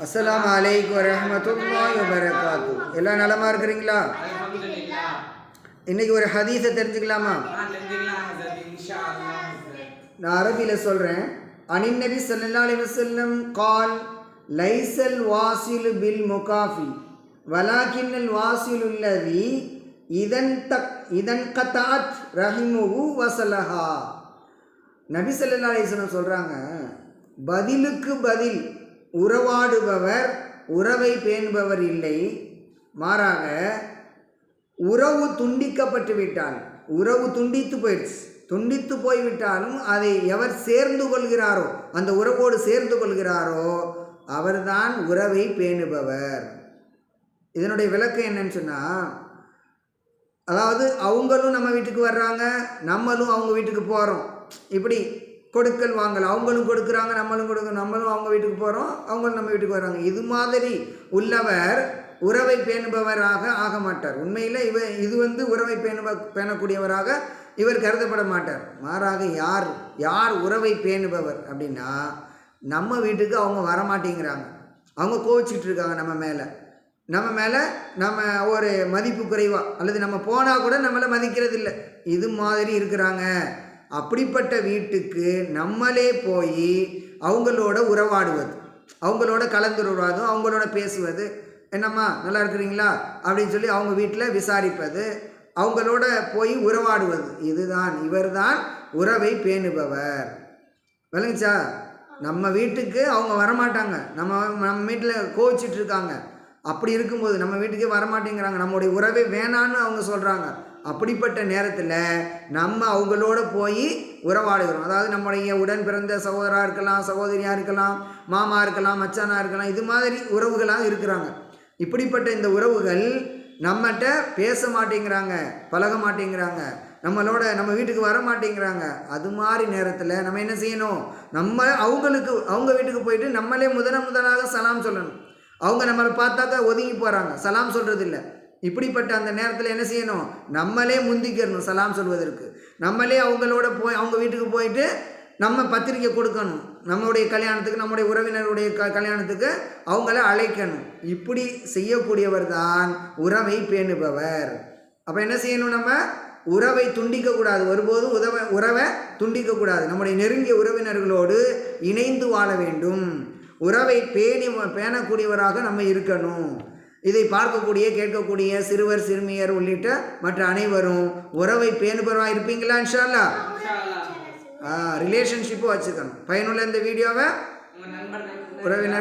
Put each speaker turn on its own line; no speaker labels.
அஸ்ஸலாமு அலைக்கும் வரஹ்மத்துல்லாஹி வபரகாத்து. எல்லாம் நலமா இருக்கிறீங்களா? இன்னைக்கு ஒரு ஹதீஸை தெரிஞ்சுக்கலாமா? நான் அரபியில் சொல்கிறேன். அனின் நபி ஸல்லல்லாஹு அலைஹி வஸல்லம் கால் லைஸல் வாசிலு பில் முகாஃபி வலாக்கின்னல் வாசிலு அல்லதி இதன் கதாத் ரஹிமுஹு வஸலஹா. நபி ஸல்லல்லாஹு அலைஹி வஸல்லம் சொல்கிறாங்க, பதிலுக்கு பதில் உறவாடுபவர் உறவை பேணுபவர் இல்லை, மாறாக உறவு துண்டிக்கப்பட்டு விட்டால், உறவு துண்டித்து போய்விட்டாலும் அதை எவர் சேர்ந்து கொள்கிறாரோ, அந்த உறவோடு சேர்ந்து கொள்கிறாரோ அவர்தான் உறவை பேணுபவர். இதனுடைய விளக்கம் என்னன்னு சொன்னால், அதாவது அவங்களும் நம்ம வீட்டுக்கு வர்றாங்க, நம்மளும் அவங்க வீட்டுக்கு போகிறோம், இப்படி கொடுக்கல் வாங்கல், அவங்களும் கொடுக்குறாங்க, நம்மளும் அவங்க வீட்டுக்கு போகிறோம், அவங்களும் நம்ம வீட்டுக்கு வர்றாங்க. இது மாதிரி உள்ளவர் உறவை பேணுபவராக ஆக மாட்டார். உண்மையில் இது உறவை பேணக்கூடியவராக இவர் கருதப்பட மாட்டார். மாறாக யார் உறவை பேணுபவர் அப்படின்னா, நம்ம வீட்டுக்கு அவங்க வரமாட்டேங்கிறாங்க, அவங்க கோவிச்சிட்டு இருக்காங்க நம்ம மேலே நம்ம ஒரு மதிப்பு குறைவாக, அல்லது நம்ம போனால் கூட நம்மளை மதிக்கிறது இல்லை, இது மாதிரி இருக்கிறாங்க. அப்படிப்பட்ட வீட்டுக்கு நம்மளே போய் அவங்களோட உறவாடுவது, அவங்களோட கலந்துருவாதும், அவங்களோட பேசுவது, என்னம்மா நல்லா இருக்கிறீங்களா அப்படின்னு சொல்லி அவங்க வீட்டில் விசாரிப்பது, அவங்களோட போய் உறவாடுவது, இவர்தான் உறவை பேணுபவர். விளங்குச்சா? நம்ம வீட்டுக்கு அவங்க வரமாட்டாங்க, நம்ம வீட்டில் கோவிச்சிட்டு இருக்காங்க. அப்படி இருக்கும்போது நம்ம வீட்டுக்கே வரமாட்டேங்கிறாங்க, நம்முடைய உறவே வேணான்னு அவங்க சொல்கிறாங்க. அப்படிப்பட்ட நேரத்தில் நம்ம அவங்களோட போய் உறவாடுகிறோம். அதாவது நம்முடைய உடன் பிறந்த சகோதராக இருக்கலாம், சகோதரியாக இருக்கலாம், மாமா இருக்கலாம், மச்சானாக இருக்கலாம், இது மாதிரி உறவுகளாக இருக்கிறாங்க. இப்படிப்பட்ட இந்த உறவுகள் நம்மகிட்ட பேச மாட்டேங்கிறாங்க, பழக மாட்டேங்கிறாங்க, நம்ம வீட்டுக்கு வர மாட்டேங்கிறாங்க. அது மாதிரி நேரத்தில் நம்ம என்ன செய்யணும்? அவங்க வீட்டுக்கு போயிட்டு நம்மளே முதலாக சலாம் சொல்லணும். அவங்க நம்மளை பார்த்தாக்கா ஒதுங்கி போகிறாங்க, சலாம் சொல்கிறது இல்லை. இப்படிப்பட்ட அந்த நேரத்தில் என்ன செய்யணும்? நம்மளே முந்திக்கிறணும் சலாம் சொல்வதற்கு. நம்மளே அவங்க வீட்டுக்கு போயிட்டு நம்ம பத்திரிக்கை கொடுக்கணும். நம்மளுடைய கல்யாணத்துக்கு, நம்முடைய உறவினருடைய கல்யாணத்துக்கு அவங்கள அழைக்கணும். இப்படி செய்யக்கூடியவர் தான் உறவை பேணுபவர். அப்போ என்ன செய்யணும்? நம்ம உறவை துண்டிக்கக்கூடாது, ஒருபோதும் உறவை துண்டிக்கக்கூடாது. நம்முடைய நெருங்கிய உறவினர்களோடு இணைந்து வாழ வேண்டும். உறவை பேணக்கூடியவராக நம்ம இருக்கணும். இதை பார்க்கக்கூடிய, கேட்கக்கூடிய சிறுவர் சிறுமியர் உள்ளிட்ட மற்ற அனைவரும் உறவை பேணுபவராக இருப்பீங்களா? இன்ஷா அல்லாஹ். ரிலேஷன்ஷிப்பும் வச்சுக்கணும். பயனுள்ள இந்த வீடியோவை உறவினர்கள்